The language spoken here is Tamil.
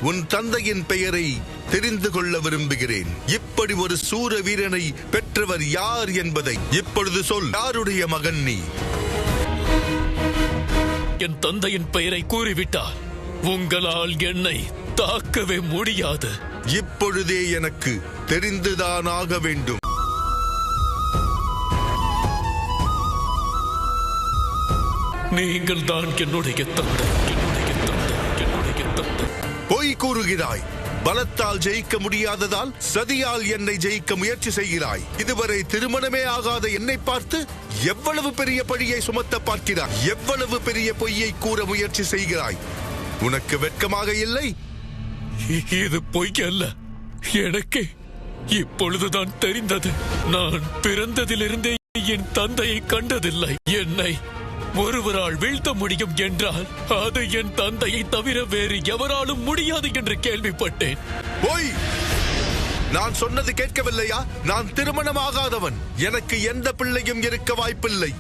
உன் தந்தையின் பெயரை தெரிந்து கொள்ள விரும்புகிறேன். இப்படி ஒரு சூர வீரனை பெற்றவர் யார் என்பதை இப்பொழுது சொல். யாருடைய மகன் நீ? என் தந்தையின் பெயரை கூறிவிட்டால் உங்களால் என்னை தாக்கவே முடியாது. இப்பொழுதே எனக்கு தெரிந்துதான் ஆக வேண்டும். நீங்கள் தான் என்னுடைய தந்தை. பொய் கூறுகிறாய். பலத்தால் ஜெயிக்க முடியாததால் சதியால் என்னை ஜெயிக்க முயற்சி செய்கிறாய். இதுவரை திருமணமே ஆகாத என்னை பார்த்து எவ்வளவு பெரிய பழியை சுமத்த பார்க்கிறாய். எவ்வளவு பெரிய பொய்யை கூற முயற்சி செய்கிறாய். உனக்கு வெட்கமாக இல்லை? இது பொய் அல்ல. எனக்கு இப்பொழுதுதான் தெரிந்தது. நான் பிறந்ததிலிருந்தே என் தந்தையை கண்டதில்லை. என்னை ஒருவரால் வீழ்த்த முடியும் என்றால் அது என் தந்தையை தவிர வேறு எவராலும் முடியாது என்று கேள்விப்பட்டேன். பொய்! நான் சொன்னது கேட்கவில்லையா? நான் திருமணமாகாதவன். எனக்கு எந்த பிள்ளையும் இருக்க வாய்ப்பில்லை.